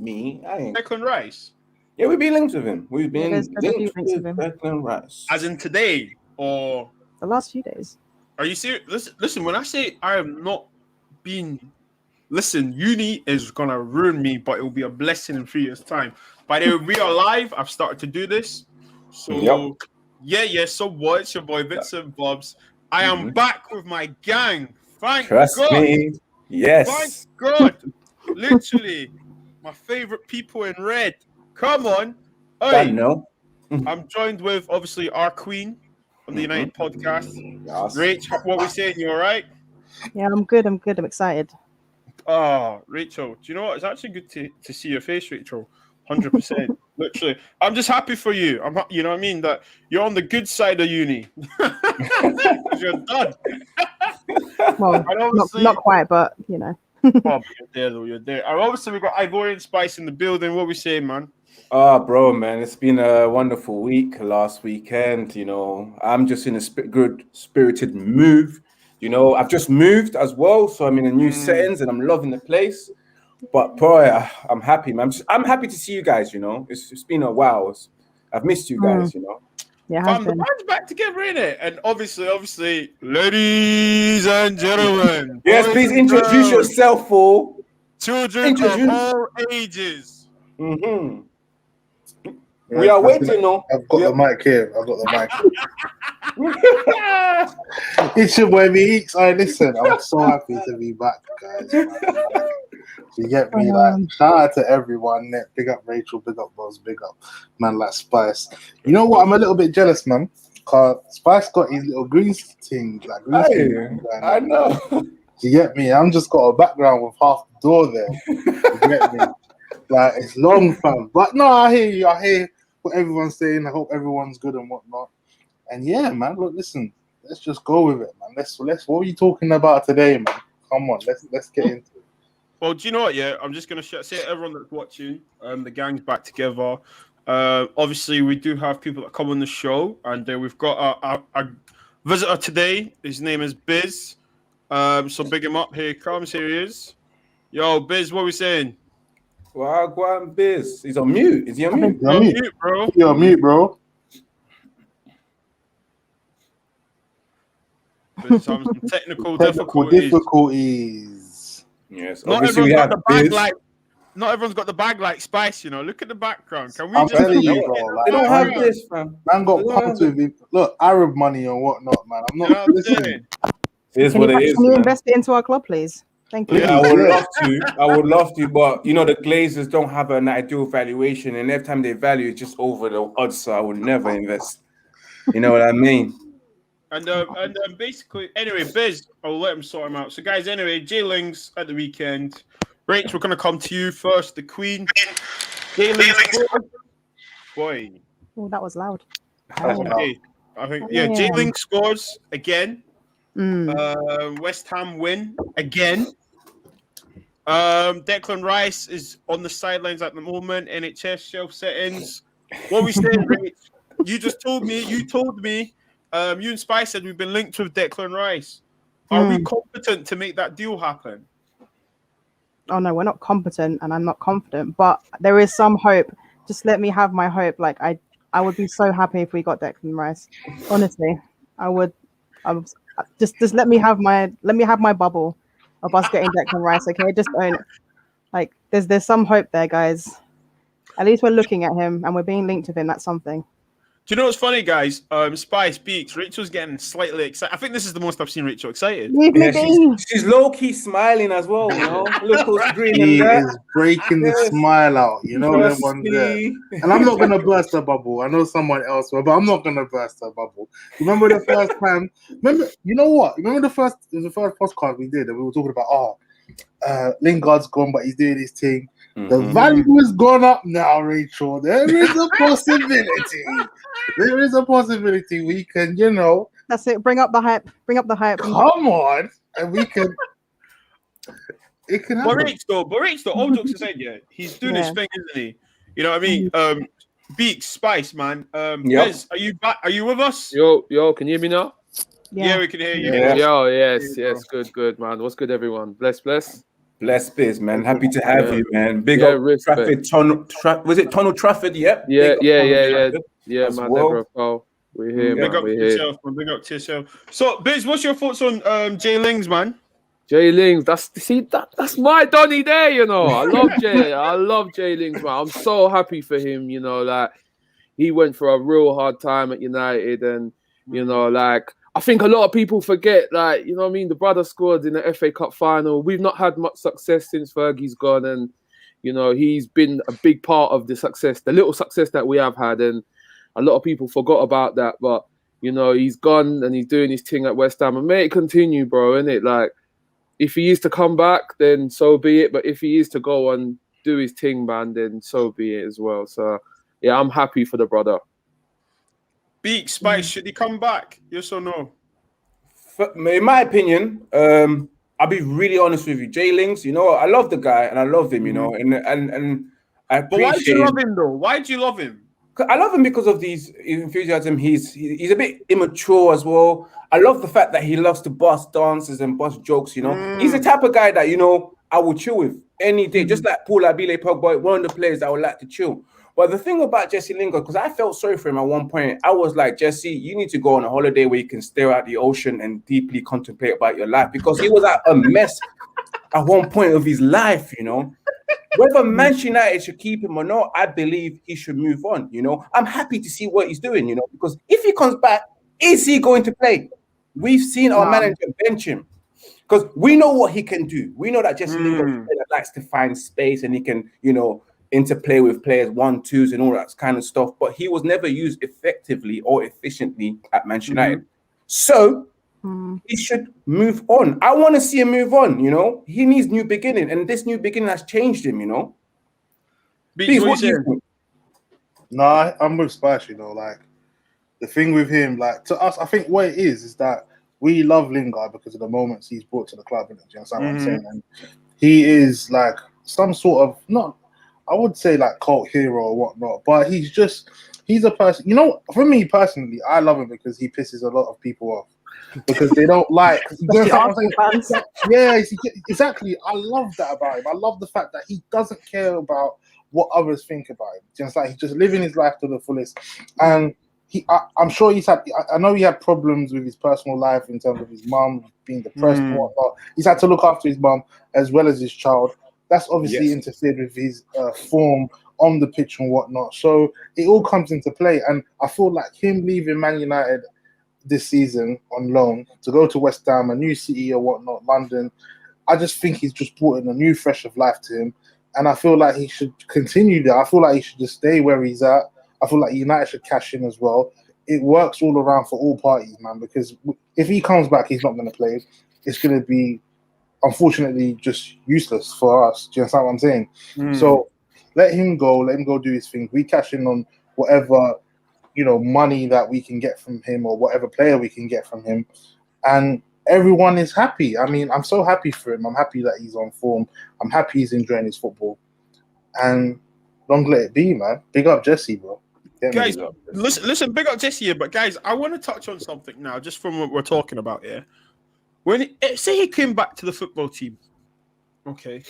Me, I ain't. Declan Rice. Yeah, we've been linked with him. We've been there's a few linked links with with him. Declan Rice. As in today, or The last few days. are you serious? Listen. When I say I have not been, listen, uni is gonna ruin me, but it will be a blessing in 3 years' time. By the way, we are live. I've started to do this, so yeah. So what? It's your boy Bitz and Bobs. I am back with my gang. Thank Trust God. me. Yes. Thank God. Literally, my favorite people in red. Come on. I Hey, know. I'm joined with obviously our queen on the United podcast. Yes. Rach, what we saying? You all right? Yeah, I'm good. I'm excited. Oh, Rachel, do you know what? It's actually good to see your face, Rachel. 100%. Literally. I'm just happy for you. You know what I mean? That you're on the good side of uni. You're done. Well, not quite, but you know. Oh, but you're there though. You're there. And obviously, we got Ivorian Spice in the building. What we saying, man? Oh, bro, man, it's been a wonderful week last weekend. You know, I'm just in a good spirited move. You know, I've just moved as well, so I'm in a new settings and I'm loving the place. But boy, I'm happy, man. I'm happy to see you guys. You know, it's been a while. I've missed you guys. You know. Yeah, the band's back together, innit? And obviously, ladies and gentlemen. Yes, please introduce yourself, for children of all ages. Mm-hmm. We are waiting, no? I've got the mic here. It's your boy Beeks. Listen, I'm so happy to be back, guys. You get me? Like, shout out to everyone. Big up Rachel, big up Buzz, big up man like Spice. You know what? I'm a little bit jealous, man. Cause Spice got his little green thing, I know. You get me? I'm just got a background with half the door there. You get me? Like, it's long, fam. But no, I hear you. I hear what everyone's saying. I hope everyone's good and whatnot. And yeah, man. Look, listen. Let's just go with it, man. Let's. What are you talking about today, man? Come on, let's get into it. Well, do you know what? Yeah, I'm just gonna say to everyone that's watching. The gang's back together. Obviously, we do have people that come on the show, and we've got a visitor today. His name is Biz. So big him up. Here he comes. Here he is. Yo, Biz, what are we saying? Well, go on, Biz. He's on mute. Is he on mute? You're on mute, bro. You're on mute, bro. Some technical difficulties. Yes, not everyone's got the bag like. Not everyone's got the bag like Spice, you know. Look at the background. Can we I'm just telling you, bro? They don't have this, fam. Man got pumped with it. Look, Arab money and whatnot, man. I'm not listening. Here's what it is. Can you invest it into our club, please? Thank you. Yeah, I would love to, but you know the Glazers don't have an ideal valuation, and every time they value it's just over the odds, so I would never invest. You know what I mean? And basically, anyway, Biz, I'll let him sort him out. So, guys, anyway, JLings at the weekend. Rach, we're gonna come to you first. The Queen. JLings. Boy. Oh, that was loud. Okay. I think JLings scores again. West Ham win again. Declan Rice is on the sidelines at the moment. NHS shelf settings. What we saying, Rach? You told me. You and Spice said we've been linked with Declan Rice. Are we competent to make that deal happen? Oh no, we're not competent, and I'm not confident. But there is some hope. Just let me have my hope. Like I would be so happy if we got Declan Rice. Honestly, I would. Just let me have my bubble of us getting Declan Rice. Okay, just own it. Like there's some hope there, guys. At least we're looking at him and we're being linked with him. That's something. Do you know what's funny, guys? Spice, Beeks, Rachel's getting slightly excited. I think this is the most I've seen Rachel excited. Yeah, she's low-key smiling as well, you know? Little screen She is breaking the smile out, you know, them ones there. And I'm not going to burst her bubble. I know someone else will, but I'm not going to burst her bubble. Remember the first time? You know what? Remember the first podcast we did and we were talking about, Lingard's gone, but he's doing his thing. The value has gone up now, Rachel. There is a possibility. We can, you know. That's it. Bring up the hype. Come on. And we can. It can happen. But Rach, though, all jokes aside, he's doing his thing, isn't he? You know what I mean? Beeks, Spice, man. Bez, are you back? Are you with us? Yo, can you hear me now? Yeah, we can hear you. Yeah. Yo, yes, good, man. What's good, everyone? Bless. Bless Biz, man. Happy to have you, man. Big Yeah, up respect. Trafford. Was it Tunnel Trafford? Yep. Yeah, Big up yeah, Tunnel yeah, yeah. Trafford Yeah, as man, well. Deborah Cole. We're here, Big man. up to We're here. yourself, man. Big up to yourself. So, Bitz, what's your thoughts on JLings, man? JLings, that's my Donny there, you know. I love JLings, man. I'm so happy for him, you know, like he went for a real hard time at United, and you know, like I think a lot of people forget, like, you know what I mean, the brother scored in the FA Cup final. We've not had much success since Fergie's gone, and you know, he's been a big part of the success, the little success that we have had, and a lot of people forgot about that. But you know, he's gone and he's doing his thing at West Ham, and may it continue, bro, innit? Like, if he is to come back, then so be it. But if he is to go and do his thing, man, then so be it as well. So yeah, I'm happy for the brother. Beeks, Spice, should he come back? Yes or no? In my opinion, I'll be really honest with you. JLings, you know, I love the guy and I love him, you know, and I But why do appreciate you love him though? Why do you love him? I love him because of his enthusiasm. He's a bit immature as well. I love the fact that he loves to bust dances and bust jokes, you know. He's the type of guy that, you know, I will chill with any day. Just like Paul Abile Pogba, one of the players I would like to chill. But the thing about Jesse Lingard, because I felt sorry for him at one point, I was like, Jesse, you need to go on a holiday where you can stare at the ocean and deeply contemplate about your life, because he was at a mess at one point of his life, you know. Whether Manchester United should keep him or not, I believe he should move on, you know. I'm happy to see what he's doing, you know, because if he comes back, is he going to play? We've seen our manager bench him because we know what he can do. We know that Jesse Lingard likes to find space and he can, you know, interplay with players, 1-2s and all that kind of stuff. But he was never used effectively or efficiently at Manchester United. So he should move on. I want to see him move on, you know. He needs new beginning, and this new beginning has changed him, you know. Beeks, What do you think? No, I'm with Spice, you know, like the thing with him, like to us, I think what it is that we love Lingard because of the moments he's brought to the club, and you understand what I'm saying? And he is like some sort of, not, I would say like cult hero or whatnot, but he's a person, you know, for me personally, I love him because he pisses a lot of people off. Because they don't like, yeah, exactly. I love that about him. I love the fact that he doesn't care about what others think about him. Just like he's just living his life to the fullest. And I'm sure I know he had problems with his personal life in terms of his mum being depressed and whatnot. He's had to look after his mum as well as his child. That's obviously interfered with his form on the pitch and whatnot. So it all comes into play. And I feel like him leaving Man United this season on loan to go to West Ham, a new city or whatnot, London, I just think he's just brought in a new fresh of life to him, and I feel like he should continue that. I feel like he should just stay where he's at. I feel like United should cash in as well. It works all around for all parties, man, because if he comes back, he's not going to play. It's going to be, unfortunately, just useless for us. Do you understand what I'm saying? So let him go do his thing. We cash in on whatever, you know, money that we can get from him or whatever player we can get from him, and everyone is happy. I mean, I'm so happy for him. I'm happy that he's on form. I'm happy he's enjoying his football, and don't let it be, man. Big up Jesse, bro. Guys, listen, big up Jesse here, but guys, I want to touch on something now, just from what we're talking about here. When say he came back to the football team, okay,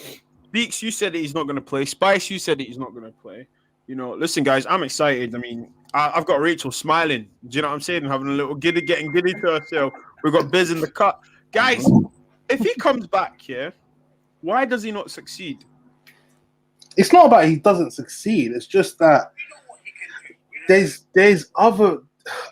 Beeks, you said that he's not going to play. Spice, you said that he's not going to play. You know, listen, guys, I'm excited. I mean, I've got Rachel smiling. Do you know what I'm saying? Having a little getting giddy to herself. We've got Biz in the cut. Guys, if he comes back here, why does he not succeed? It's not about he doesn't succeed. It's just that there's other.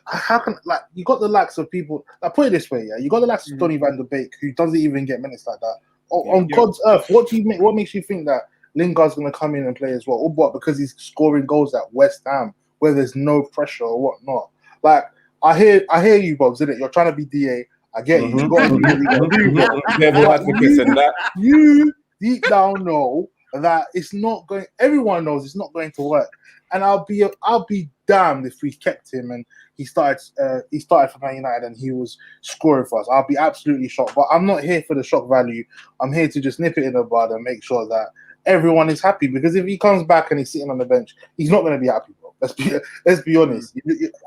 How can, like, you got the likes of people. Like, put it this way, yeah, you got the likes of Donny van der Beek, who doesn't even get minutes like that. On God's earth, what makes you think that Lingard's going to come in and play as well? Or what? Because he's scoring goals at West Ham, where there's no pressure or whatnot. Like, I hear you, Bobs, isn't it? You're trying to be DA. I get you. You got to do what you got to do, bro. You deep down know that it's not going. Everyone knows it's not going to work. And I'll be damned if we kept him and he started for Man United and he was scoring for us. I'll be absolutely shocked. But I'm not here for the shock value. I'm here to just nip it in the bud and make sure that everyone is happy. Because if he comes back and he's sitting on the bench, he's not going to be happy, bro. Let's be honest.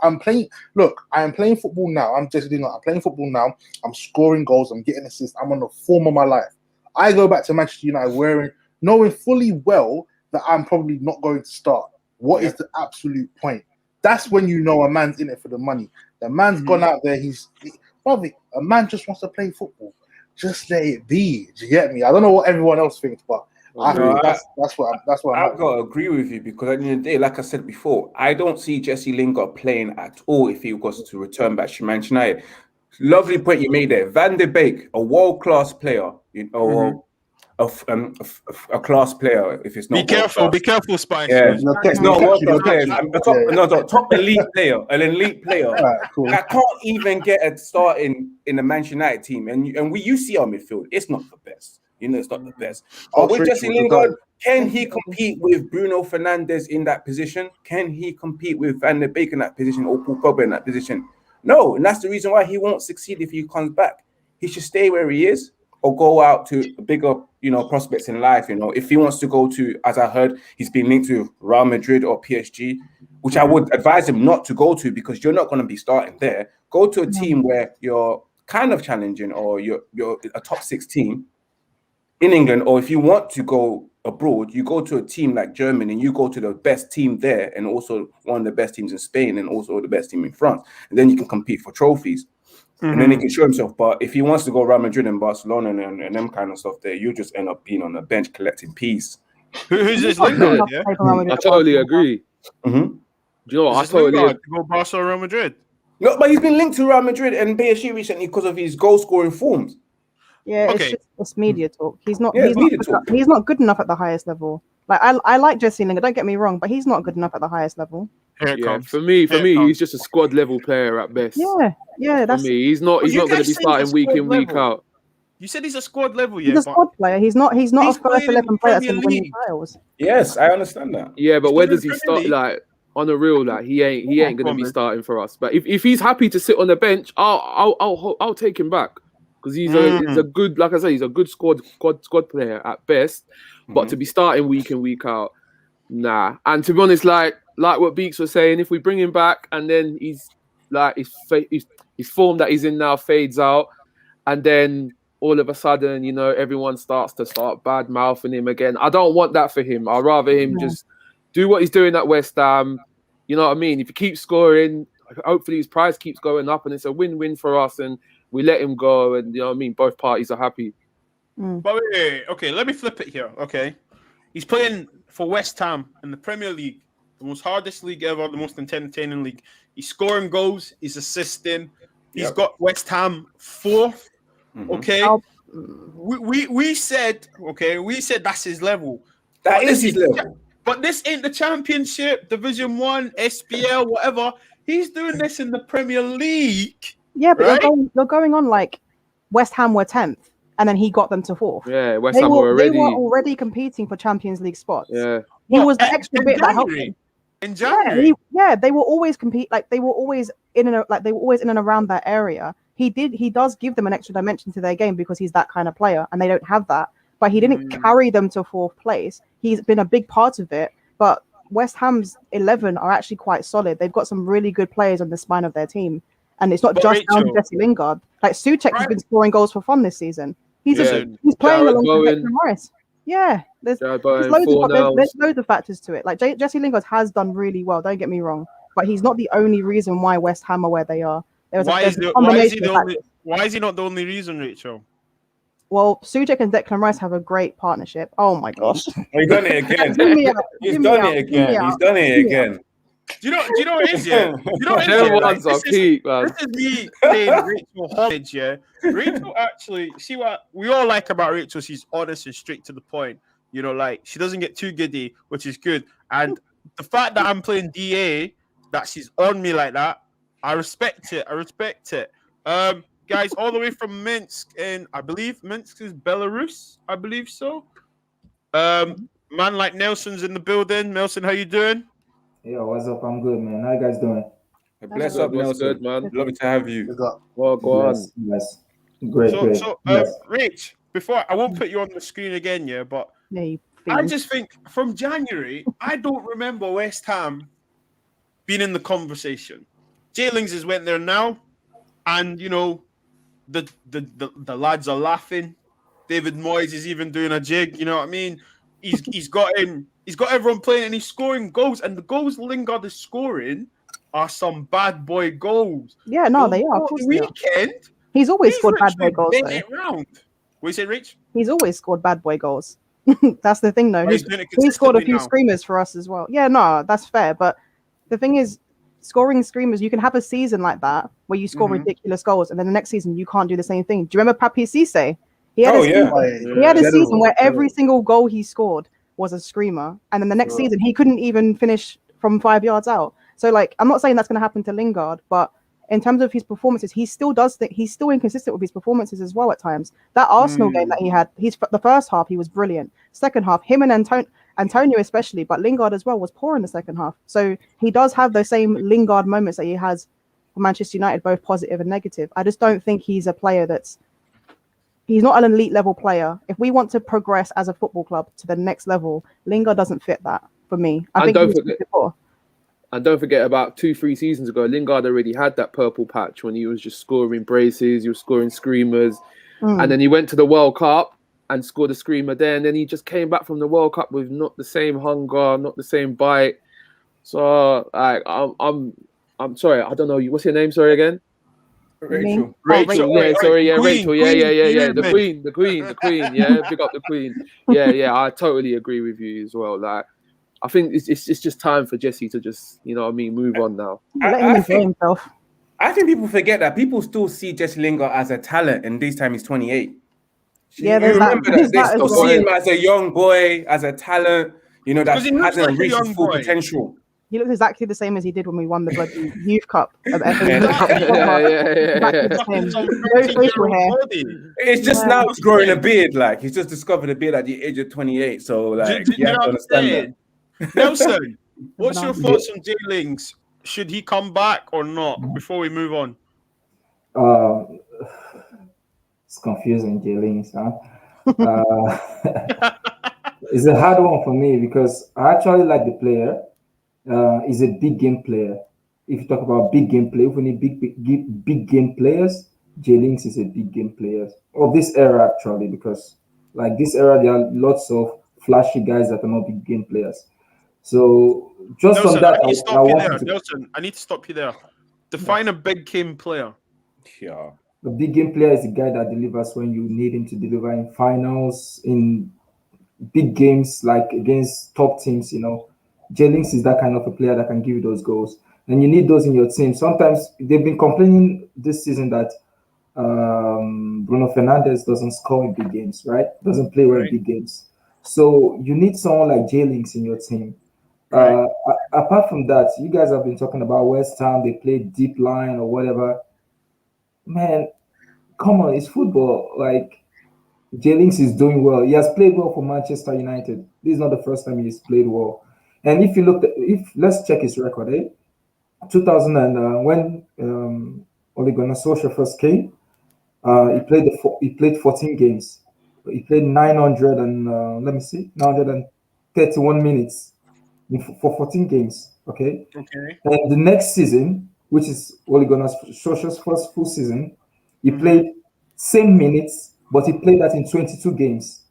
I'm playing. Look, I am playing football now. I'm playing football now. I'm scoring goals. I'm getting assists. I'm on the form of my life. I go back to Manchester United knowing fully well that I'm probably not going to start. What is the absolute point? That's when you know a man's in it for the money. The man's gone out there. A man just wants to play football. Just let it be. Do you get me? I don't know what everyone else thinks, but I think that's what I'm I've got to agree with you because at the end of the day, like I said before, I don't see Jesse Lingard playing at all if he was to return back to Manchester United. Lovely point you made there. Van de Beek, a world-class player, a class player. If it's not be careful, Spice. Yeah, it's not a world-class player. Top elite player, an elite player. Right, cool. I can't even get a start in the Manchester United team, and you see our midfield. It's not the best. It's not the best. But with Jesse Lingard, can he compete with Bruno Fernandes in that position? Can he compete with Van der Beek in that position or Paul Pogba in that position? No, and that's the reason why he won't succeed if he comes back. He should stay where he is or go out to bigger, prospects in life. If he wants to go to, as I heard, he's been linked to Real Madrid or PSG, which I would advise him not to go to because you're not going to be starting there. Go to a team where you're kind of challenging or you're a top 6 team in England, or if you want to go abroad, you go to a team like Germany and you go to the best team there and also one of the best teams in Spain and also the best team in France. And then you can compete for trophies. And then he can show himself. But if he wants to go Real Madrid and Barcelona and them kind of stuff there, you just end up being on the bench collecting peas. Who's this Lingard? Yeah? I totally agree. Mm-hmm. Do you know what? I totally to go Barcelona, Real Madrid. No, but he's been linked to Real Madrid and PSG recently because of his goal scoring forms. Yeah, it's media talk. He's not. Yeah, he's not good enough at the highest level. Like I like Jesse Lingard. Don't get me wrong, but he's not good enough at the highest level. For me, he's just a squad level player at best. Yeah. For me, he's not going to be starting week in, week out. You said he's a squad level, He's a squad player. He's not a first 11 player that's going to win titles. Yes, I understand that. Yeah, but where does he start? Like on the real, like he ain't going to be starting for us. But if he's happy to sit on the bench, I'll take him back. Because he's a good, like I say, he's a good squad player at best. But to be starting week in, week out, nah. And to be honest, like what Beeks was saying, if we bring him back and then he's like his form that he's in now fades out, and then all of a sudden, everyone starts bad mouthing him again. I don't want that for him. I'd rather him just do what he's doing at West Ham. You know what I mean? If he keeps scoring, hopefully his price keeps going up, and it's a win-win for us. And we let him go, and you know what I mean. Both parties are happy. But wait, okay, let me flip it here. Okay, he's playing for West Ham in the Premier League, the most hardest league ever, the most entertaining league. He's scoring goals, he's assisting. He's got West Ham 4th. Okay, we said that's his level. That is his level. But this ain't the Championship, Division 1, SPL, whatever. He's doing this in the Premier League. Yeah, but you're going on like West Ham were 10th, and then he got them to 4th. Yeah, West Ham were already competing for Champions League spots. Yeah, he was the extra bit that helped him. In January, they will always compete. Like they were always in and around that area. He does give them an extra dimension to their game because he's that kind of player, and they don't have that. But he didn't carry them to 4th place. He's been a big part of it, but West Ham's 11 are actually quite solid. They've got some really good players on the spine of their team. And it's not just down to Jesse Lingard. Like Souček has been scoring goals for fun this season. He's playing alongside Declan Rice. Yeah, there's loads of factors to it. Like Jesse Lingard has done really well. Don't get me wrong, but he's not the only reason why West Ham are where they are. Why is he not the only reason, Rachel? Well, Souček and Declan Rice have a great partnership. Oh my gosh, he's done it again. He's done it again. Do you know what it is? Yeah, this is me saying Rachel homage. Yeah, Rachel actually see what we all like about Rachel. She's honest and straight to the point. Like she doesn't get too giddy, which is good. And the fact that I'm playing DA, that she's on me like that, I respect it. Guys, all the way from Minsk, and I believe Minsk is Belarus. I believe so. Man like Nelson's in the building. Nelson, how you doing? Yo, what's up? I'm good, man. How you guys doing? Bless up, Nelson, man. Lovely to have you. Well, go on. Yes. Great. So, Rach, before I won't put you on the screen again, but I just think from January, I don't remember West Ham being in the conversation. JLings has went there now, and the lads are laughing. David Moyes is even doing a jig. You know what I mean? He's got everyone playing and he's scoring goals. And the goals Lingard is scoring are some bad boy goals. Yeah, no, they are. Of course The they are. weekend, He's always scored bad boy literally goals, bent though. it round. What you say, Rach? He's always scored bad boy goals. That's the thing, though. Oh, he's doing it He scored a consistently few now. screamers for us as well. Yeah, no, that's fair. But the thing is, scoring screamers, you can have a season like that where you score ridiculous goals, and then the next season you can't do the same thing. Do you remember Papi Cisse? He had a season where every single goal he scored was a screamer, and then the next season he couldn't even finish from 5 yards out. So, like, I'm not saying that's going to happen to Lingard, but in terms of his performances, he still does think he's still inconsistent with his performances as well at times. That Arsenal game that he had, the first half he was brilliant. Second half, him and Antonio especially, but Lingard as well was poor in the second half. So he does have those same Lingard moments that he has for Manchester United, both positive and negative. I just don't think he's a player he's not an elite level player. If we want to progress as a football club to the next level, Lingard doesn't fit that for me. I think And don't forget, about 2-3 seasons ago, Lingard already had that purple patch when he was just scoring braces, he was scoring screamers. And then he went to the World Cup and scored a screamer there. And then he just came back from the World Cup with not the same hunger, not the same bite. So I'm sorry, I don't know. What's your name? Sorry again? Rachel. Rachel. Yeah, sorry. Yeah, Queen, Rachel. Yeah. The Queen, queen. Yeah, pick up the queen. Yeah. I totally agree with you as well. Like, I think it's just time for Jesse to just, you know what I mean, move on now. Let him enjoy himself. I think people forget that people still see Jesse Lingard as a talent, and this time he's 28. Yeah, you remember that they still well. see him as a young boy, as a talent. You know, that hasn't reached his full potential. He looks exactly the same as he did when we won the bloody Youth Cup. It's just now he's growing a beard. Like, he's just discovered a beard at the age of 28. So, like, you have to understand that. Nelson, what's your thoughts on JLings? Should he come back or not before we move on? It's confusing, JLings, huh? It's a hard one for me because I actually like the player. He's a big game player. If you talk about big game play, if we need big game players, JLings is a big game player of this era, actually, because like this era, there are lots of flashy guys that are not big game players. So just Nelson, on that, Nelson, I need to stop you there. Define a big game player. Yeah. A big game player is a guy that delivers when you need him to deliver in finals, in big games like against top teams. You know, JLings is that kind of a player that can give you those goals, and you need those in your team. Sometimes they've been complaining this season that Bruno Fernandes doesn't score in big games, right? Doesn't play well in big games. So you need someone like JLings in your team. Apart from that, you guys have been talking about West Ham. They play deep line or whatever. Man, come on, it's football. Like, JLings is doing well. He has played well for Manchester United. This is not the first time he's played well. And if you look at, let's check his record, 2000 and when Ole Gunnar Solskjaer first came, he played 14 games. He played 931 minutes for 14 games. Okay. And the next season, which is Ole Gunnar Solskjaer's first full season, he played same minutes, but he played that in 22 games.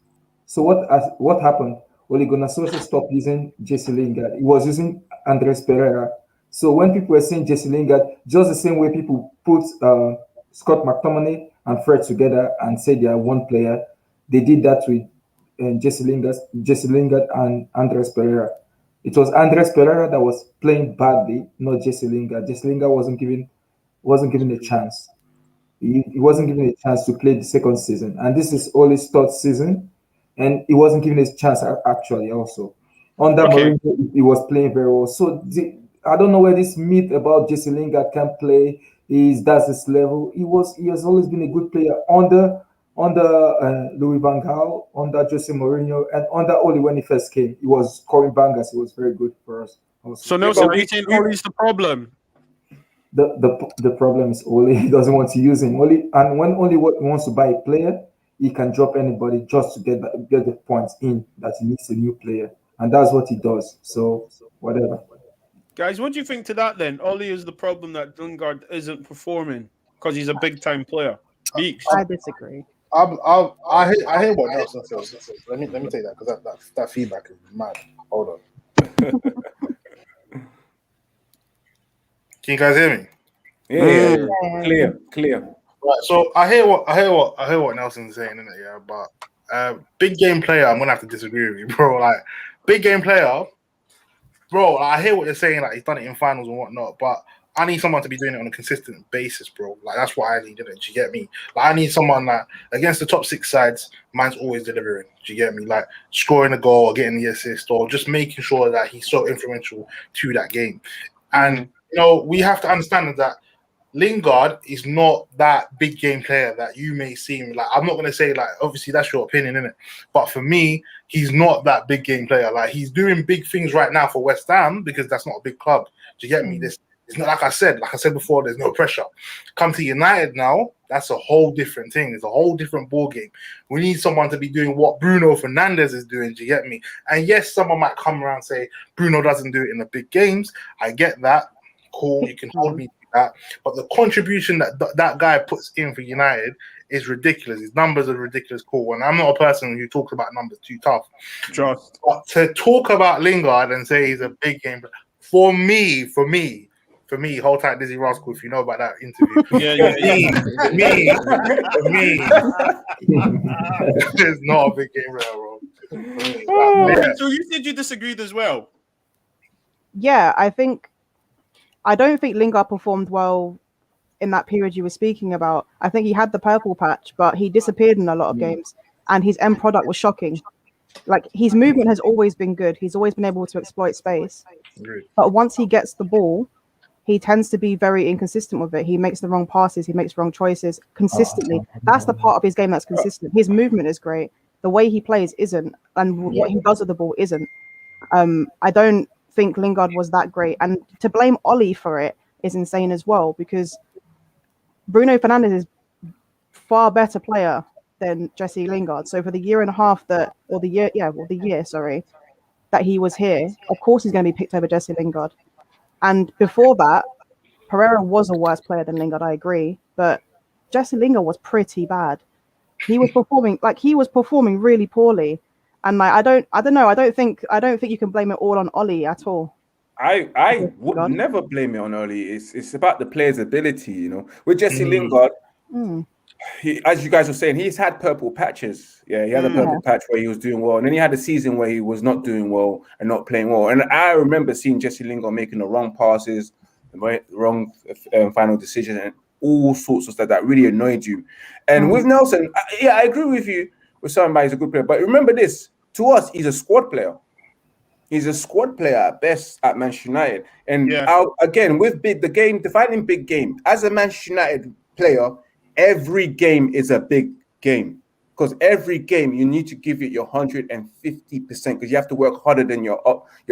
So what happened? Ole Gunnar Solskjaer stopped using Jesse Lingard. He was using Andres Pereira. So when people were saying Jesse Lingard, just the same way people put Scott McTominay and Fred together and say they are one player, they did that with Jesse Lingard and Andres Pereira. It was Andres Pereira that was playing badly, not Jesse Lingard. Jesse Lingard wasn't given a chance. He wasn't given a chance to play the second season, and this is Ole's third season, and he wasn't given a chance actually. Also, under Mourinho, he was playing very well. So I don't know where this myth about Jesse Lingard can play that's his level. He has always been a good player under Louis van Gaal, under Jose Mourinho, and under Ole when he first came. He was scoring bangers. He was very good for us. Also. So Nelson, are you saying Ole's the problem? The problem is Ole. He doesn't want to use him. And when Ole wants to buy a player, he can drop anybody just to get the points in that he needs a new player, and that's what he does. So whatever. Guys, what do you think to that then? Ole is the problem that Lingard isn't performing because he's a big time player. Beeks. I disagree. I hear what Nelson says. Let me take that because that feedback is mad. Hold on. Can you guys hear me? Yeah, clear. Right. So I hear what Nelson's saying, innit? Yeah, but big game player, I'm gonna have to disagree with you, bro. Like big game player, bro. I hear what you're saying. Like he's done it in finals and whatnot, but I need someone to be doing it on a consistent basis, bro. Like that's what I need. Do you get me? Like I need someone that against the top 6 sides, man's always delivering. Do you get me? Like scoring a goal or getting the assist or just making sure that he's so influential to that game. And you know, we have to understand that Lingard is not that big game player that you may seem like. I'm not going to say like, obviously that's your opinion, isn't it? But for me, he's not that big game player. Like he's doing big things right now for West Ham because that's not a big club. Do you get me? This it's not like I said before, there's no pressure. Come to United now, that's a whole different thing. It's a whole different ball game. We need someone to be doing what Bruno Fernandes is doing. Do you get me? And yes, someone might come around and say Bruno doesn't do it in the big games. I get that. Cool, you can hold me to that. But the contribution that guy puts in for United is ridiculous. His numbers are ridiculous. Cool. And I'm not a person who talks about numbers too tough. Just. But to talk about Lingard and say he's a big game, for me, hold tight, Dizzy Rascal, if you know about that interview. It's not a big game player, bro. So you said you disagreed as well? Yeah, I don't think Lingard performed well in that period you were speaking about. I think he had the purple patch, but he disappeared in a lot of games, and his end product was shocking. Like his movement has always been good. He's always been able to exploit space. But once he gets the ball, he tends to be very inconsistent with it. He makes the wrong passes. He makes wrong choices consistently. That's the part of his game that's consistent. His movement is great. The way he plays isn't, and what he does with the ball isn't. I don't think Lingard was that great, and to blame Ollie for it is insane as well, because Bruno Fernandes is far better player than Jesse Lingard. So for the year that he was here, of course he's going to be picked over Jesse Lingard. And before that, Pereira was a worse player than Lingard, I agree, but Jesse Lingard was pretty bad. He was performing really poorly. And like, I don't know. I don't think you can blame it all on Ollie at all. I would never blame it on Ollie. It's about the player's ability, you know. With Jesse Lingard, as you guys were saying, he's had purple patches. Yeah, he had a purple patch where he was doing well, and then he had a season where he was not doing well and not playing well. And I remember seeing Jesse Lingard making the wrong passes, the wrong final decision, and all sorts of stuff that really annoyed you. And with Nelson, I agree with you. With somebody, he's a good player, but remember this: to us, he's a squad player. He's a squad player at best at Manchester United. And again, with defining big game, as a Manchester United player, every game is a big game. Because every game, you need to give it your 150% because you have to work harder than your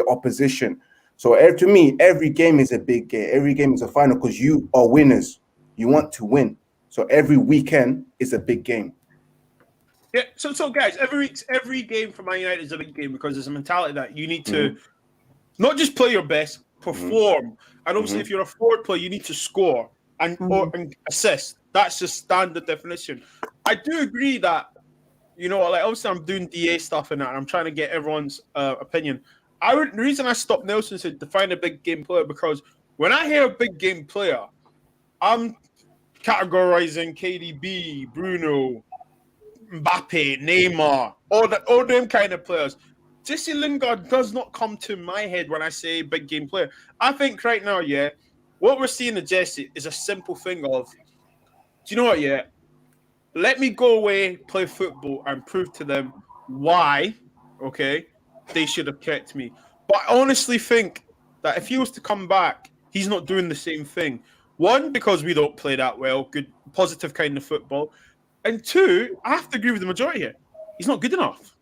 opposition. So to me, every game is a big game. Every game is a final because you are winners. You want to win. So every weekend is a big game. Yeah, so guys, every game for Man United is a big game because there's a mentality that you need to not just play your best, perform. And obviously, if you're a forward player, you need to score and assist. That's just standard definition. I do agree that, you know, like obviously I'm doing DA stuff and that, and I'm trying to get everyone's opinion. The reason I stopped Nelson to define a big game player because when I hear a big game player, I'm categorizing KDB, Bruno, Mbappe, Neymar, all them kind of players. Jesse Lingard does not come to my head when I say big game player. I think right now, what we're seeing in Jesse is a simple thing of, do you know what, let me go away, play football, and prove to them why, they should have kept me. But I honestly think that if he was to come back, he's not doing the same thing. One, because we don't play that well, good, positive kind of football. And two, I have to agree with the majority here. He's not good enough.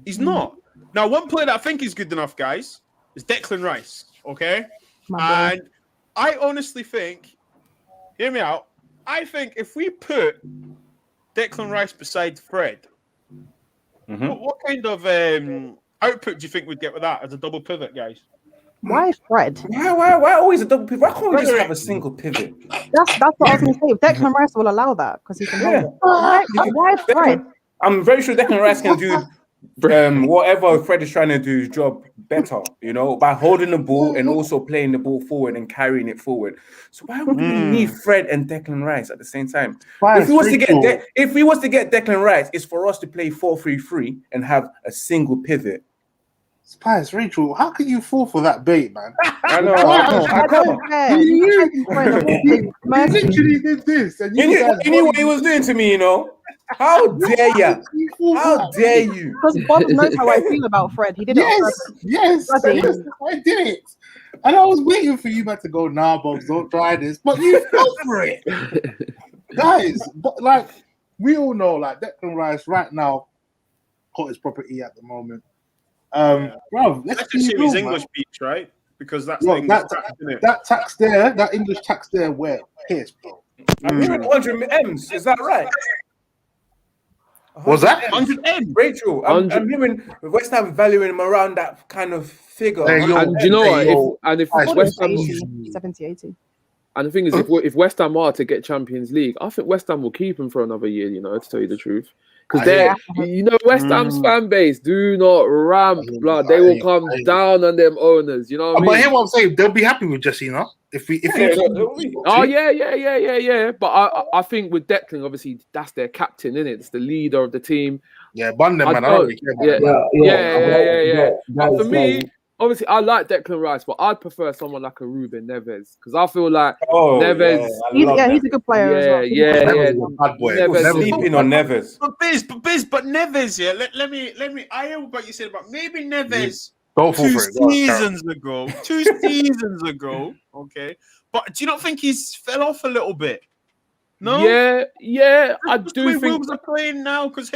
He's not. Now, one player that I think is good enough, guys, is Declan Rice, And I honestly think, hear me out, I think if we put Declan Rice beside Fred, what kind of output do you think we'd get with that as a double pivot, guys? Why Fred? Why always a double pivot? Why can't we just have a single pivot? That's what I was going to say. Declan Rice will allow that because he can hold it. Why Fred? I'm very sure Declan Rice can do whatever Fred is trying to do his job better, you know, by holding the ball and also playing the ball forward and carrying it forward. So why would we need Fred and Declan Rice at the same time? If we was to get Declan Rice, it's for us to play 4-3-3 and have a single pivot. Spice, Rachel, how can you fall for that bait, man? I know. I can't. You literally did this, and you knew what he was doing to me, you know. How dare you? How dare you? Because Bob knows how I feel about Fred. He did it. Yes, I did it. And I was waiting for you man to go, nah, Bobs, don't try this. But you fell for it. Guys, but like, we all know, like, Declan Rice right now got his property at the moment. Bro, let's assume he's English Beeks, right? Because that's that tax there, that English tax there, where? Yes, bro. I'm hearing 100 M's. Is that right? Was that 100 M? Rachel, I'm hearing West Ham valuing him around that kind of figure. And do you know what? If West Ham 70, 80. And the thing is, if West Ham are to get Champions League, I think West Ham will keep him for another year, you know, to tell you the truth. Because you know, West Ham's fan base do not ramp blood. They will come down on them owners, you know what I mean? But hear what I'm saying, they'll be happy with Jesse, no? Yeah. But I think with Declan, obviously, that's their captain, innit? It's the leader of the team. Yeah, bun them, man. I don't really care about Yeah. But for me, obviously, I like Declan Rice, but I'd prefer someone like a Ruben Neves because I feel like Neves. He's a good player as well. Yeah. Bad boy. Neves sleeping on Neves. But Neves, yeah. Let me. I hear what you said about maybe Neves. Two seasons ago. Okay, but do you not think he's fell off a little bit? No. Yeah. I do think Wolves are playing now because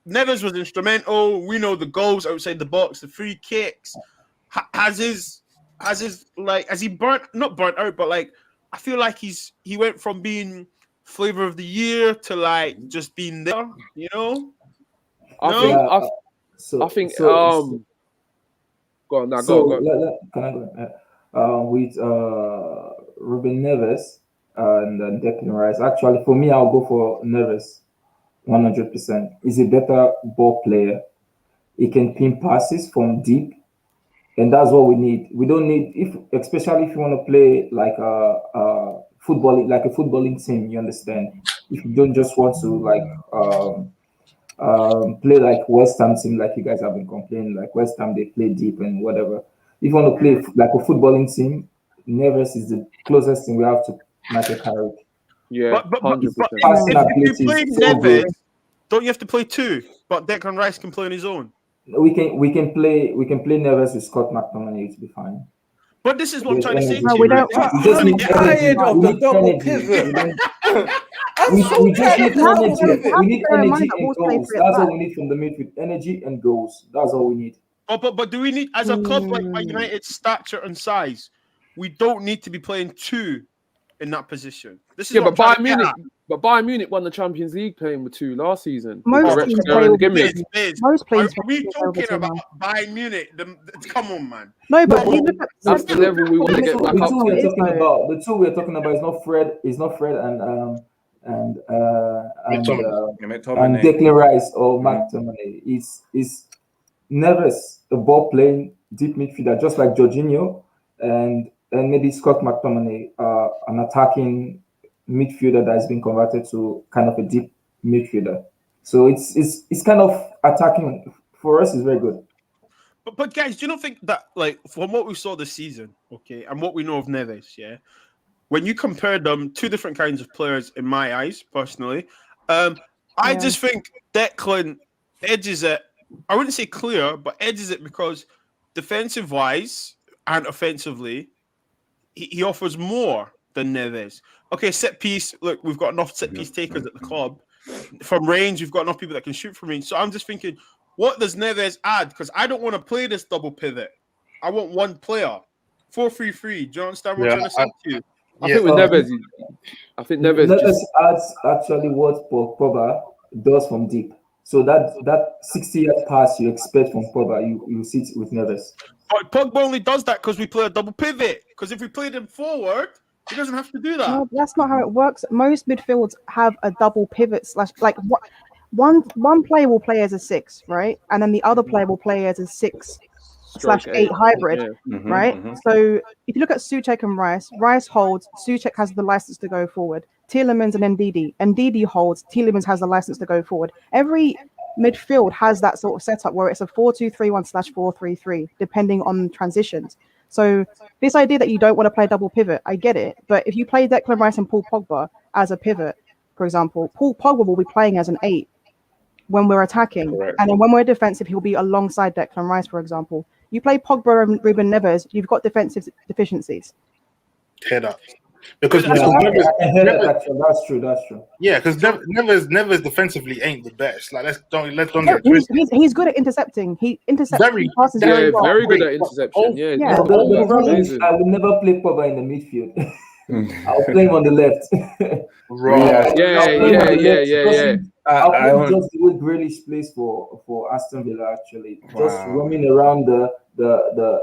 Neves was instrumental. We know the goals outside the box, the free kicks. Has he not burnt out, but like I feel like he went from being flavor of the year to like just being there, you know? I think go on now, go. Can I go? With Ruben Neves and Declan Rice. Actually, for me, I'll go for Neves 100%. He's a better ball player. He can pin passes from deep. And that's what we need. We don't need, especially if you want to play like a footballing team. You understand? If you don't just want to play like West Ham team, like you guys have been complaining, like West Ham they play deep and whatever. If you want to play like a footballing team, Neves is the closest thing we have to Michael Carrick. Yeah, but 100%. If you play Neves, don't you have to play two? But Declan Rice can play on his own. We can play Neves with Scott McTominay to be fine. But this is what I'm trying to say. No, we don't. I'm tired of the double pivot. We just need energy. We need energy and goals. That's all we need from the midfield. Energy and goals. That's all we need. But do we need, as a club like Man United's stature and size, we don't need to be playing two in that position. This is but Bayern Munich won the Champions League playing with two last season. Most teams play with most players. Are we talking about Bayern Munich? Come on, man. No, but that's the level we want to get back up to. The two we're talking about is not Fred and Declan Rice or McTominay. It's Neves, a ball playing deep midfielder, just like Jorginho and maybe Scott McTominay, an attacking midfielder that has been converted to kind of a deep midfielder. So it's kind of attacking for us is very good. But guys, do you not think that, like, from what we saw this season, okay, and what we know of Neves, yeah, when you compare them, two different kinds of players in my eyes, personally, I just think Declan edges it. I wouldn't say clear, but edges it because defensive-wise and offensively, he offers more than Neves. Okay, set piece. Look, we've got enough set piece takers at the club. From range, we've got enough people that can shoot from range. So I'm just thinking, what does Neves add? Because I don't want to play this double pivot. I want one player. 4-3-3. Do you understand what I'm trying to say to you? I think with Neves, Neves adds actually what Pogba does from deep. So that 60-yard pass you expect from Pogba, you see it with Neves. But Pogba only does that because we play a double pivot. Because if we played him forward, he doesn't have to do that. No, that's not how it works. Most midfields have a double pivot / like what one player will play as a 6, right? And then the other player will play as a 6/8 hybrid, right? So if you look at Souček and Rice holds, Souček has the license to go forward. Tielemans and Ndidi holds, Tielemans has the license to go forward. Every midfield has that sort of setup where it's a 4-2-3-1/4-3-3, depending on transitions. So this idea that you don't want to play double pivot, I get it. But if you play Declan Rice and Paul Pogba as a pivot, for example, Paul Pogba will be playing as an 8 when we're attacking. Correct. And then when we're defensive, he'll be alongside Declan Rice, for example. You play Pogba and Ruben Neves, you've got defensive deficiencies. Head up. Because That's true. Yeah, because Neves defensively ain't the best. Like let's don't get it twisted. He's good at intercepting. He intercepts passes very well. Very good at interception. Yeah. The problem is I will never play Pogba in the midfield. I'll play him on the left. Right. Yeah. I'll play just the way Grealish plays for Aston Villa, actually. Just roaming around the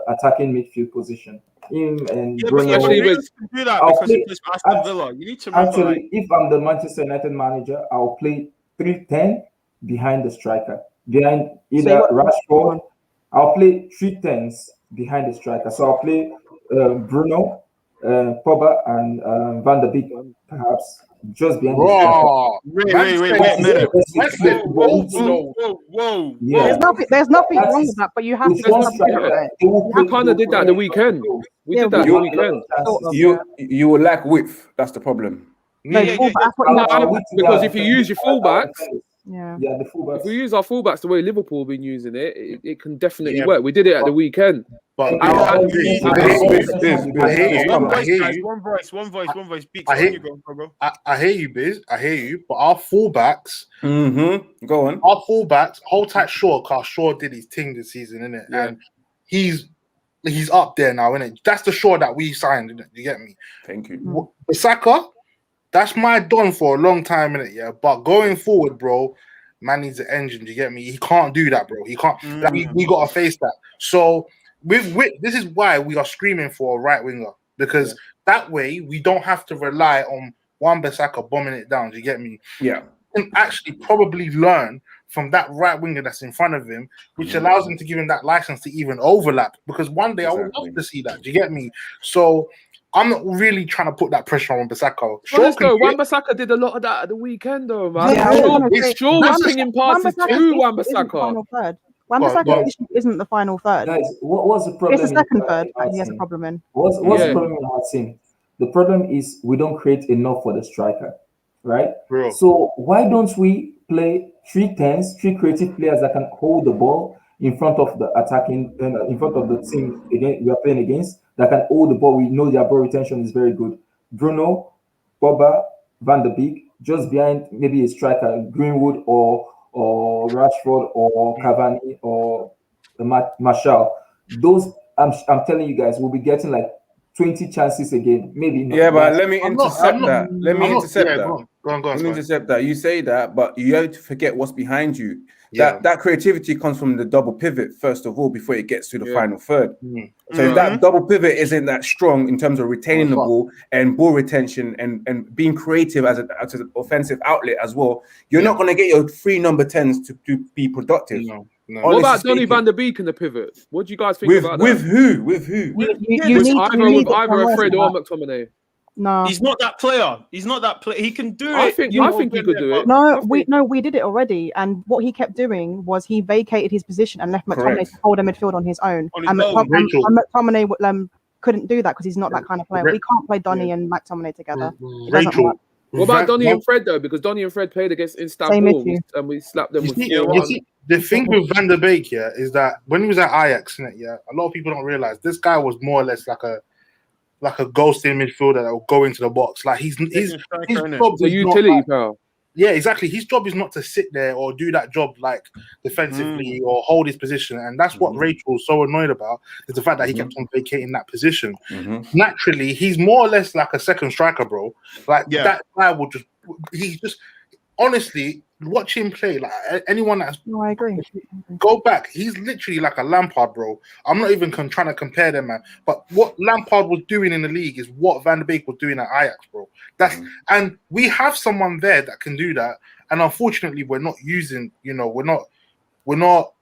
attacking midfield position. Him and Bruno. But you do that because he plays for Aston Villa. You need to remember, actually, if I'm the Manchester United manager, I'll play 3-10 behind the striker. Behind either Rashford, I'll play 3-10s behind the striker. So I'll play Bruno, Pogba, and Van der Beek, perhaps. Just behind the striker. Whoa. Yeah. There's nothing wrong with that, but you have to. We kind of did that the weekend. We did that the weekend. You will lack width. That's the problem. Because if you use your fullbacks, the fullbacks. If we use our fullbacks the way Liverpool have been using it can definitely work. We did it at the weekend. But One voice. Beeks, I hear you, Biz. I hear you. But our fullbacks, go on. Our fullbacks, hold tight Shaw, because Shaw did his thing this season, innit? Yeah. And he's up there now, innit? That's the Shaw that we signed, innit? You get me? Thank you. Saka, that's my don for a long time, innit? Yeah. But going forward, bro, man needs an engine. You get me? He can't do that, bro. He can't. We gotta face that. So with this is why we are screaming for a right winger, because that way we don't have to rely on Wan-Bissaka bombing it down. Do you get me? Yeah. He can actually probably learn from that right winger that's in front of him, which allows him to give him that license to even overlap. Because one day I would love to see that. Do you get me? So I'm not really trying to put that pressure on Wan-Bissaka. Wan-Bissaka did a lot of that at the weekend, though, man. Shaw was pinging passes to Wan-Bissaka. Wan-Bissaka isn't the final third. Guys, what's the problem? It's the second third that he has a problem in. What's the problem in our team? The problem is we don't create enough for the striker, right? Bro. So why don't we play 3-10s, 3 creative players that can hold the ball in front of the attacking, in front of the team we are playing against, that can hold the ball. We know their ball retention is very good. Bruno, Pogba, Van der Beek, just behind maybe a striker, Greenwood or Rashford or Cavani or Martial. Those I'm telling you guys, we'll be getting like 20 chances again, maybe not. Yeah, but let me intercept that. Let me intercept that. Go on. Let me intercept that. You say that, but you have to forget what's behind you. That creativity comes from the double pivot first of all before it gets to the final third. So if that double pivot isn't that strong in terms of retaining the ball and ball retention and being creative as an offensive outlet as well, you're not going to get your 3 number 10s to be productive. No. What about Donny van der Beek in the pivot? What do you guys think about that? With who? With either Fred or McTominay. No, he's not that player. He can do it. I think he could do it. No, we did it already. And what he kept doing was he vacated his position and left McTominay to hold a midfield on his own. And McTominay couldn't do that because he's not that kind of player. We can't play Donny and McTominay together. It doesn't work. What about Donny and Fred though? Because Donny and Fred played against Istanbul and we slapped them. The thing with Van der Beek is that when he was at Ajax, a lot of people don't realize this guy was more or less like a ghosting midfielder that will go into the box. Like his job is a utility pal. Yeah, exactly. His job is not to sit there or do that job like defensively or hold his position. And that's what Rachel was so annoyed about, is the fact that he kept on vacating that position. Naturally, he's more or less like a second striker, bro. Like that guy will he's just honestly, watch him play. Like anyone that's No, I agree. go back, he's literally like a Lampard, bro. I'm not even trying to compare them, man. But what Lampard was doing in the league is what Van der Beek was doing at Ajax, bro. And we have someone there that can do that. And unfortunately, we're not using. We're not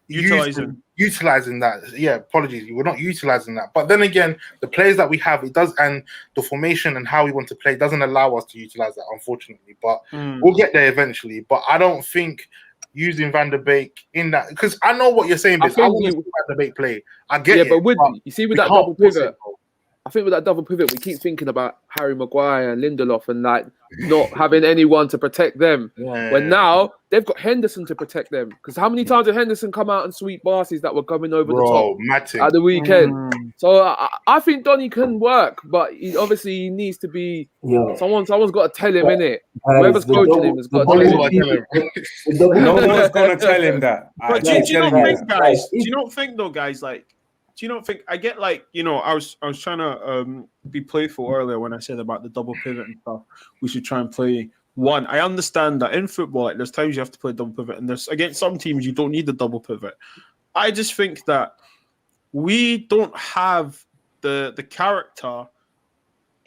utilizing that. Yeah, apologies. We're not utilizing that. But then again, the players that we have, it does, and the formation and how we want to play doesn't allow us to utilize that, unfortunately. But we'll get there eventually. But I don't think using Van der Beek in that, because I know what you're saying. I want to see Van der Beek play. I get it. But with that double pivot, bro. I think with that double pivot, we keep thinking about Harry Maguire and Lindelof and like not having anyone to protect them. When now they've got Henderson to protect them. Because how many times did Henderson come out and sweep Barsies that were coming over the top at the weekend? So I think Donny can work, but he needs to be someone's got to tell him, innit? Whoever's coaching him has got to tell him. No one's gonna tell him that. But do you not think, guys? Do you not think though, guys? Like, do you not think I get like, I was trying to be playful earlier when I said about the double pivot and stuff. We should try and play one. I understand that in football, like there's times you have to play double pivot, and there's against some teams you don't need the double pivot. I just think that we don't have the character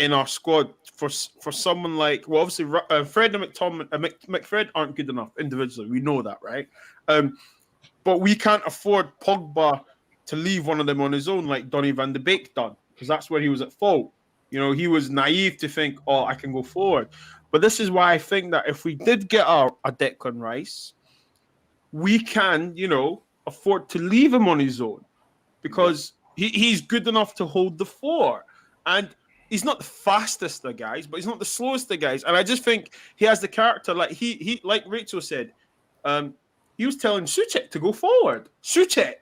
in our squad for someone like, well, obviously Fred and McFred aren't good enough individually. We know that, right? But we can't afford Pogba to leave one of them on his own like Donny van de Beek done, because that's where he was at fault. He was naive to think, I can go forward. But this is why I think that if we did get a Declan Rice, we can, afford to leave him on his own, because he's good enough to hold the four. And he's not the fastest of guys, but he's not the slowest of guys. And I just think he has the character. Like he like Rachel said, he was telling Souček to go forward. Souček.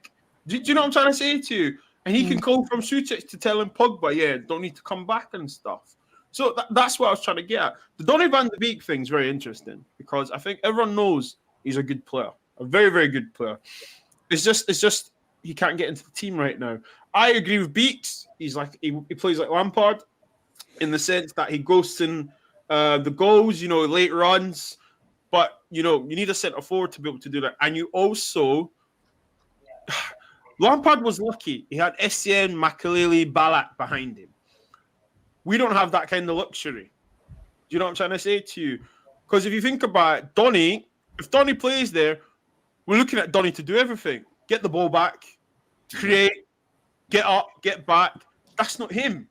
Do you know what I'm trying to say to you? And he can call from Souček to tell him Pogba, don't need to come back and stuff. So that's what I was trying to get at. The Donny van de Beek thing is very interesting, because I think everyone knows he's a good player, a very, very good player. It's just he can't get into the team right now. I agree with Beeks. He's like he plays like Lampard in the sense that he ghosts in the goals, late runs. But you need a centre forward to be able to do that, and you also. Lampard was lucky. He had Essien, Makelele, Ballack behind him. We don't have that kind of luxury. Do you know what I'm trying to say to you? Because if you think about it, Donny, if Donny plays there, we're looking at Donny to do everything. Get the ball back, create, get up, get back. That's not him.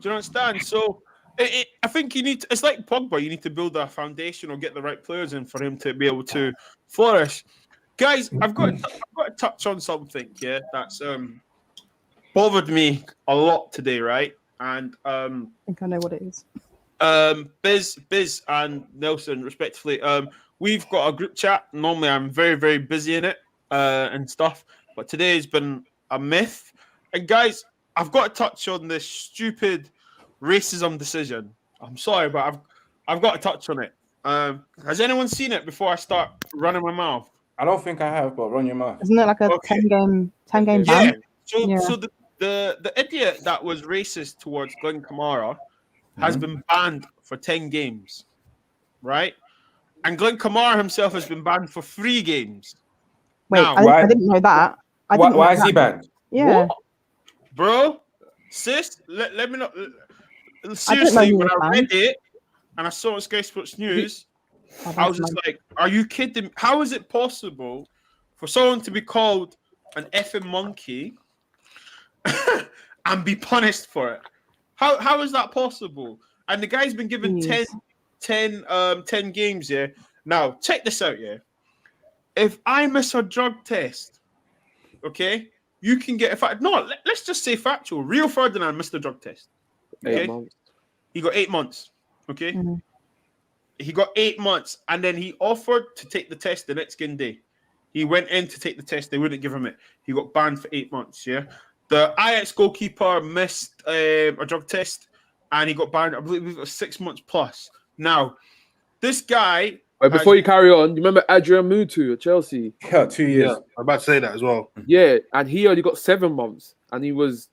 Do you understand? So I think it's like Pogba. You need to build a foundation or get the right players in for him to be able to flourish. Guys, I've got to touch on something, that's bothered me a lot today, right? And I think I know what it is. Biz and Nelson, respectively, we've got a group chat. Normally, I'm very, very busy in it and stuff, but today has been a myth. And guys, I've got to touch on this stupid racism decision. I'm sorry, but I've got to touch on it. Has anyone seen it before I start running my mouth? I don't think I have, but run your mouth. Isn't it like a 10 game ban? Yeah. So the idiot that was racist towards Glenn Kamara has been banned for 10 games, right? And Glenn Kamara himself has been banned for 3 games. Wait, I didn't know that. Why is he banned? Yeah. What? Bro, sis, let me know. Seriously, when I read it and I saw it on Sky Sports News, I was just like, are you kidding? How is it possible for someone to be called an effing monkey and be punished for it? How is that possible? And the guy's been given 10 games, Now, check this out, If I miss a drug test, okay, you can get, let's just say factual. Rio Ferdinand missed the drug test. Okay? 8 months. He got 8 months, okay? He got 8 months, and then he offered to take the test the next day. He went in to take the test. They wouldn't give him it. He got banned for 8 months, The Ajax goalkeeper missed a drug test, and he got banned, I believe it was 6 months plus. Now, this guy... Wait, before you carry on, you remember Adrian Mutu at Chelsea? Yeah, 2 years. Yeah, I'm about to say that as well. Yeah, and he only got 7 months, and he was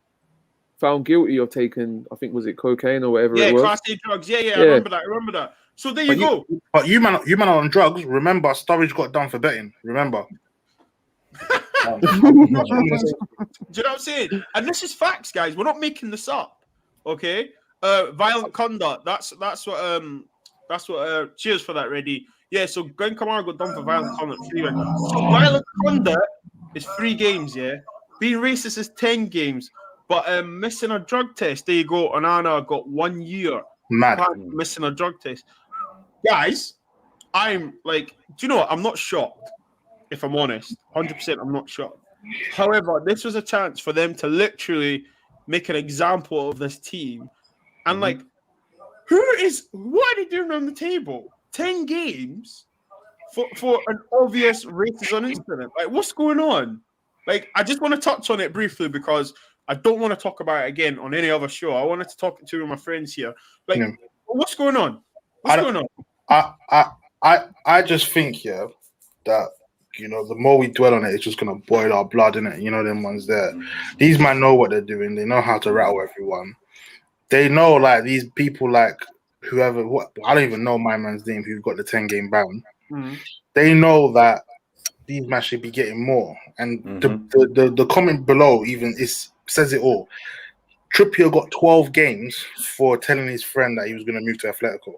found guilty of taking, I think, was it cocaine or whatever it was? Class A drugs. Yeah, I remember that. So there you go. But you man are on drugs. Remember, Sturridge got done for betting. Remember. Do you know what I'm saying? And this is facts, guys. We're not making this up. Okay. Violent conduct. That's what. Cheers for that, Reddy. Yeah. So Glenn Kamara got done for violent conduct. So violent conduct is 3 games. Yeah. Being racist is 10 games. But missing a drug test. There you go. Onana got 1 year. Mad. Missing a drug test. Guys, I'm like, do you know what? I'm not shocked. If I'm honest, 100%, I'm not shocked. However, this was a chance for them to literally make an example of this team. And like, what are they doing on the table? 10 games for an obvious racism incident. Like, what's going on? Like, I just want to touch on it briefly because I don't want to talk about it again on any other show. I wanted to talk to two of my friends here. Like, what's going on? What's going on? I just think, that, you know, the more we dwell on it, it's just going to boil our blood, innit? You know, them ones there. These men know what they're doing. They know how to rattle everyone. They know, like, these people, like, whoever, I don't even know my man's name who got the 10-game ban. They know that these men should be getting more. And the comment below even says it all. Trippier got 12 games for telling his friend that he was going to move to Atletico.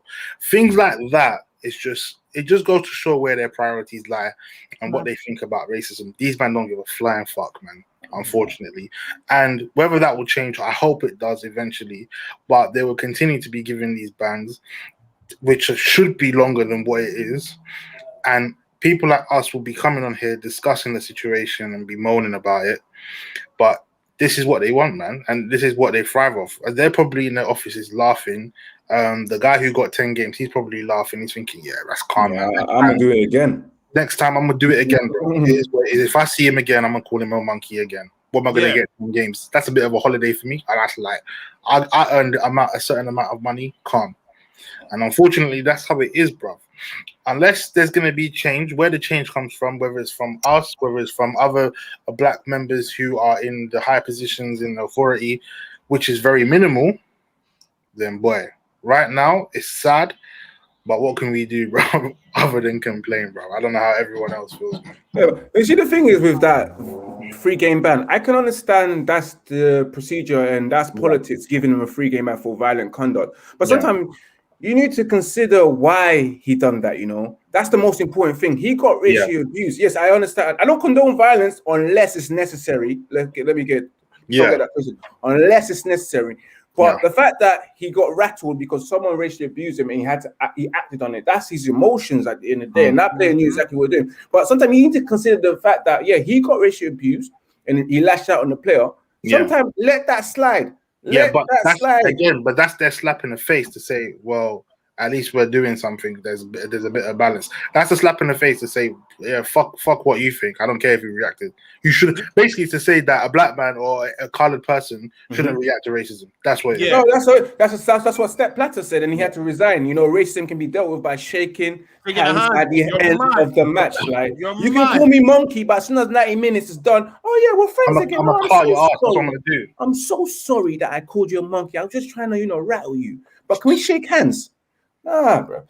Things like that, it just goes to show where their priorities lie and what they think about racism. These men don't give a flying fuck, man, unfortunately. And whether that will change, I hope it does eventually, but they will continue to be given these bans, which should be longer than what it is. And people like us will be coming on here discussing the situation and be moaning about it. But this is what they want, man, and this is what they thrive off. They're probably in their offices laughing. The guy who got 10 games, he's probably laughing. He's thinking, yeah, that's calm, man. I'm going to do it again. Next time, I'm going to do it again, bro. It is what it is. If I see him again, I'm going to call him a monkey again. What am I going to get from games? That's a bit of a holiday for me. And that's like, I earned a certain amount of money, calm. And unfortunately, that's how it is, bro. Unless there's going to be change, where the change comes from, whether it's from us, whether it's from other black members who are in the high positions in authority, which is very minimal, then boy, right now it's sad, but what can we do, bro, other than complain, bro? I don't know how everyone else feels. Yeah, you see, the thing is with that 3-game ban, I can understand that's the procedure and that's politics, giving him a 3-game ban for violent conduct. But sometimes you need to consider why he done that, you know. That's the most important thing. He got racially abused. Yes, I understand. I don't condone violence unless it's necessary. Let me get that person. Unless it's necessary. But the fact that he got rattled because someone racially abused him and he acted on it, that's his emotions at the end of the day. And that player knew exactly what he was doing. But sometimes you need to consider the fact that, he got racially abused and he lashed out on the player. Sometimes let that slide. But that's their slap in the face to say, well, at least we're doing something. There's a bit of balance. That's a slap in the face to say, fuck what you think. I don't care if you reacted. You should basically to say that a black man or a colored person shouldn't react to racism. That's what. Yeah, no, that's what Step Platter said, and he had to resign. You know, racism can be dealt with by shaking hands at the end of the match. Like you can call me monkey, but as soon as 90 minutes is done, we're friends again. I'm so sorry that I called you a monkey. I was just trying to, rattle you. But can we shake hands? Nah, bro.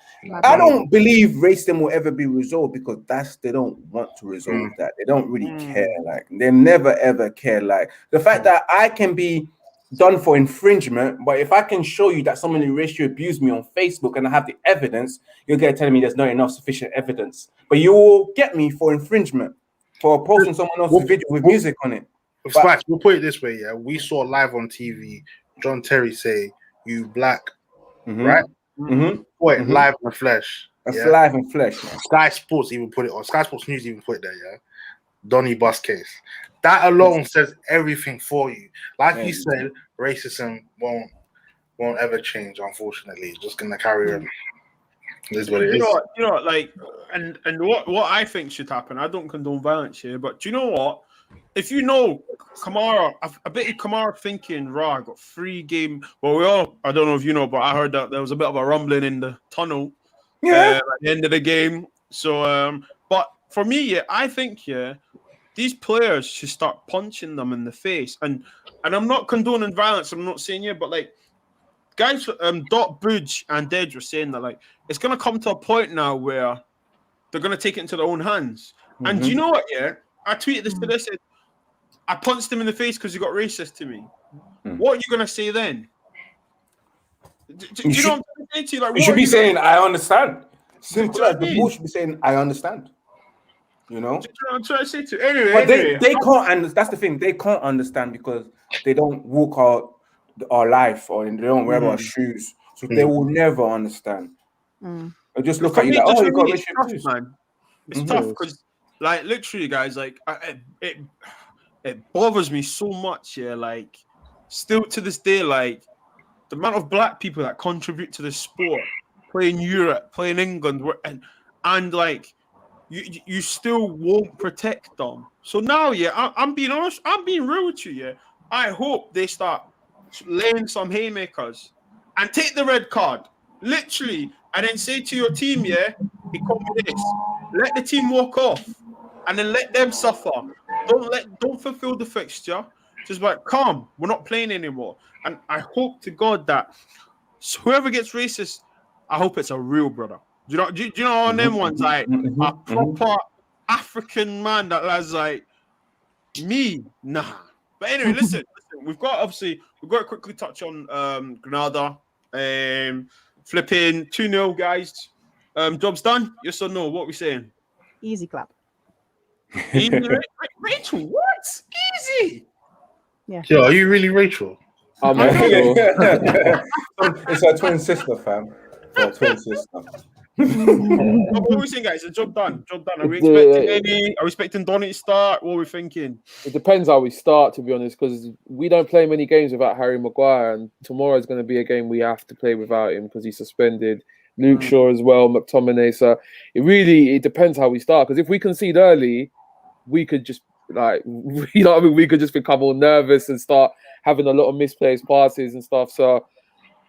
I don't believe racism will ever be resolved because they don't want to resolve that. They don't really care. Like they never ever care. Like the fact that I can be done for infringement, but if I can show you that someone racially abused me on Facebook and I have the evidence, you're gonna tell me there's not enough sufficient evidence. But you will get me for infringement for posting someone else's video with music on it. Spikes, we'll put it this way, we saw live on TV John Terry say, "You black," right? Live in the flesh. Live in flesh. Man. Sky Sports even put it on. Sky Sports News even put it there. Donny Bus case. That alone says everything for you. Like you said, racism won't ever change. Unfortunately, it's just gonna carry on. This is what it is. You know, like, and what I think should happen. I don't condone violence here, but do you know what? If you know Kamara, I bet you Kamara thinking, I got 3-game. Well, I don't know if you know, but I heard that there was a bit of a rumbling in the tunnel at the end of the game. So, but for me, I think, these players should start punching them in the face. And I'm not condoning violence. I'm not saying but like, guys, Dot Budge and Dedge were saying that like it's gonna come to a point now where they're gonna take it into their own hands. And do you know what? Yeah, I tweeted this today. I said I punched him in the face because he got racist to me. What are you gonna say then? Do you know what I'm trying to say to you? Like, you should be saying, "I understand." Simple as the mean? bull should be saying, "I understand." You know. I'm trying to say to you. Anyway, But they can't, and that's the thing. They can't understand because they don't walk our life or they don't wear our shoes, so they will never understand. They just look at you like, "Oh, you got rich shoes." Man. It's tough because, like, literally, guys, like, it bothers me so much. Yeah, like, still to this day, like, the amount of black people that contribute to the sport, play in Europe, play in England, and like, you still won't protect them. So now, yeah, I'm being honest. I'm being real with you. Yeah, I hope they start laying some haymakers and take the red card, literally, and then say to your team, yeah, he called me this. Let the team walk off, and then let them suffer. Don't fulfill the fixture. Just like, calm, we're not playing anymore. And I hope to God that whoever gets racist, I hope it's a real brother. Do you know on them ones like a proper African man that has like me? Nah. But anyway, listen, we've got to quickly touch on Granada. Flipping 2-0, guys. Job's done. Yes or no? What are we saying? Easy clap. Easy, Rachel, what? Easy. Yeah. Yo, are you really Rachel? It's her twin sister, fam. Her twin sister. What are we saying, guys? Is the job done? Are we expecting any? Are we expecting Donny to start? What are we thinking? It depends how we start, to be honest, because we don't play many games without Harry Maguire, and tomorrow is going to be a game we have to play without him because he's suspended. Luke Shaw as well, McTominay. So it depends how we start. Because if we concede early, we could just we could just become all nervous and start having a lot of misplaced passes and stuff. So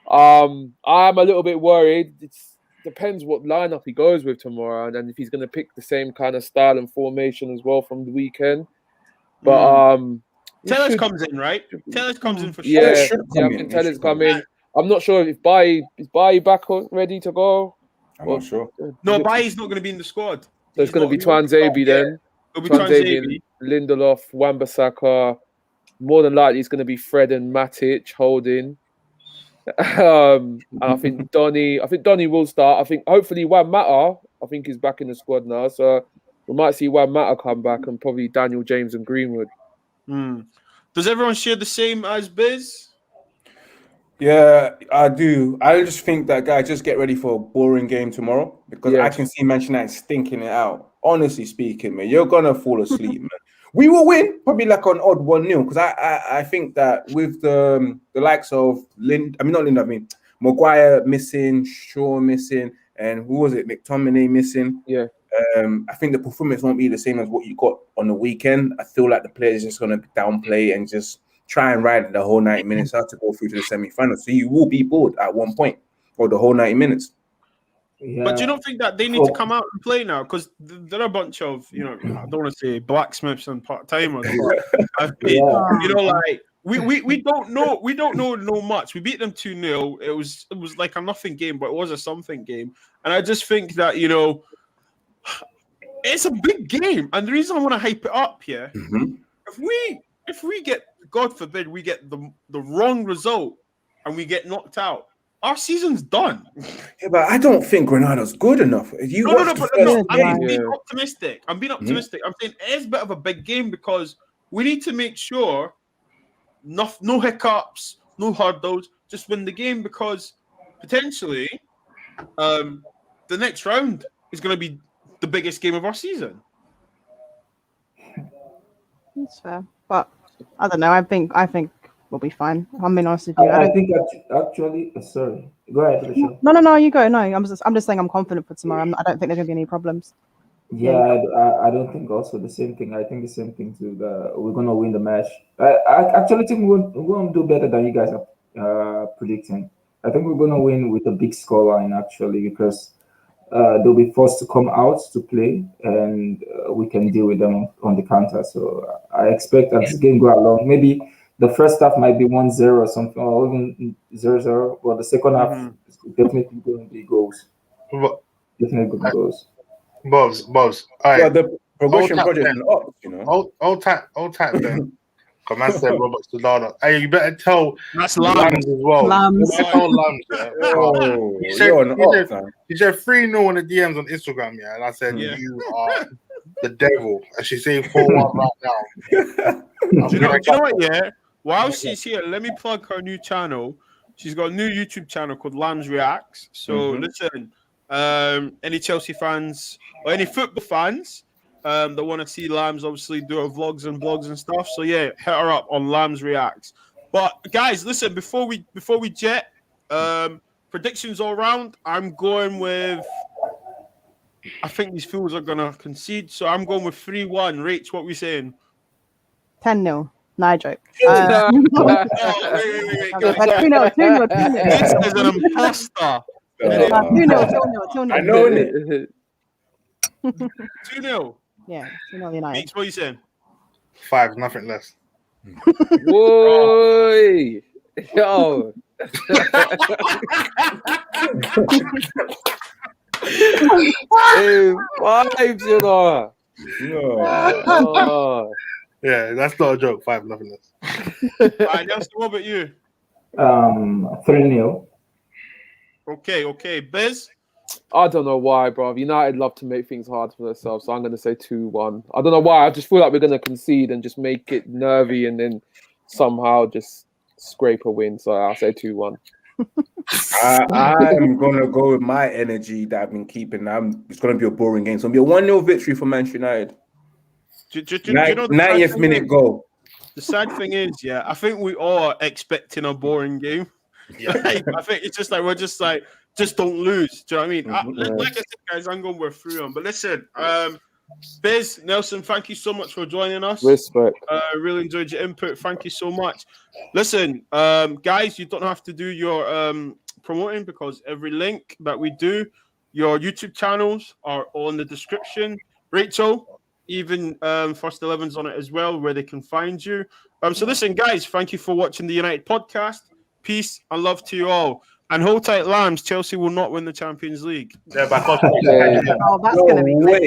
I'm a little bit worried. It depends what lineup he goes with tomorrow, and if he's going to pick the same kind of style and formation as well from the weekend. But Tellers comes in, right? Tellers comes in for sure. Yeah, I think Tellers come in. I'm not sure if is Bailly back ready to go. I'm not sure. No, Bailly's not going to be in the squad. So it's going to be Twanzebe then. It'll be Twanzebe, Lindelof, Wan-Bissaka. More than likely, it's going to be Fred and Matic holding. And I think Donny will start. I think hopefully Wan Mata, I think he's back in the squad now. So we might see Wan Mata come back and probably Daniel James and Greenwood. Does everyone share the same as Biz? Yeah, I do. I just think that guy just get ready for a boring game tomorrow because I can see Manchester United stinking it out. Honestly speaking, man, you're gonna fall asleep, man. We will win, probably like an odd 1-0, because I think that with the likes of Maguire missing, Shaw missing, and who was it, McTominay missing? Yeah. I think the performance won't be the same as what you got on the weekend. I feel like the players are just gonna downplay and just try and ride the whole 90 minutes out to go through to the semi-final. So you will be bored at one point for the whole 90 minutes. Yeah. But do you not think that they need to come out and play now? Because there are a bunch of, I don't want to say blacksmiths and part-timers, but like we don't know much. We beat them 2-0. It was like a nothing game, but it was a something game. And I just think that, it's a big game. And the reason I want to hype it up here, if we get, God forbid, we get the wrong result and we get knocked out, our season's done. Yeah, but I don't think Granada's good enough. I'm being optimistic. I'm saying it is a bit of a big game because we need to make sure no hiccups, no hurdles, just win the game because potentially the next round is going to be the biggest game of our season. That's fair, but I don't know. I think we'll be fine. I'm being honest with you. I think actually, sorry. Go ahead, Alicia. No, you go. No, I'm just saying I'm confident for tomorrow. I don't think there's gonna be any problems. Yeah, I don't think also the same thing. I think the same thing too. We're gonna win the match. I actually think we're gonna do better than you guys are predicting. I think we're gonna win with a big scoreline actually because they'll be forced to come out to play, and we can deal with them on the counter. So I expect as this game go along, maybe the first half might be 1-0 or something, or even 0-0. But the second half is definitely going to be goals. Definitely good goals. Bobs. All Yeah, right. the progression Old project tap is up, you know. Old tap then. Come on, said Robert Solana. Hey, you better tell That's Lambs Lambs. as well. Lambs. You better tell Lambs, yeah. Oh, He said, you're an up, man. he said 3-0 on the DMs on Instagram, yeah. And I said, Yeah. you are the devil. And she's saying 4-1 right now. Do you know what? Yeah. While she's here, let me plug her new channel. She's got a new YouTube channel called Lambs Reacts. So listen, any Chelsea fans or any football fans that want to see Lambs obviously do her vlogs and blogs and stuff. So yeah, hit her up on Lambs Reacts. But guys, listen, before we jet, predictions all round. I'm going with. I think these fools are gonna concede, so I'm going with 3-1. Rach, what we saying? 10-0. No, I joke. Oh, wait. 2-0. This is an imposter. 2-0. I know, innit? 2-0. Yeah, 2-0 United. Beeks, what are you saying? 5, nothing less. Whoa! Yo. Hey, vibes, you know. Oh. Yeah, that's not a joke. 5, nothing less. All right, Nelson, what about you? 3-0. Okay. Biz? I don't know why, bro. United love to make things hard for themselves, so I'm going to say 2-1. I don't know why. I just feel like we're going to concede and just make it nervy and then somehow just scrape a win. So I'll say 2-1. I'm going to go with my energy that I've been keeping. It's going to be a boring game. It's going to be a 1-0 victory for Manchester United. Do you know the 90th minute goal. The sad thing is, yeah, I think we are expecting a boring game. Yeah. I think it's just like we're just like, just don't lose. Do you know what I mean? Like I said, guys, I'm going with 3-1. But listen, Biz, Nelson, thank you so much for joining us. Respect. Really enjoyed your input. Thank you so much. Listen, guys, you don't have to do your promoting because every link that we do, your YouTube channels are all in the description. Rachel, even First 11's on it as well, where they can find you. So listen, guys, thank you for watching the United podcast. Peace and love to you all. And hold tight, Lambs. Chelsea will not win the Champions League. Yeah, back off. Oh, that's going to be great.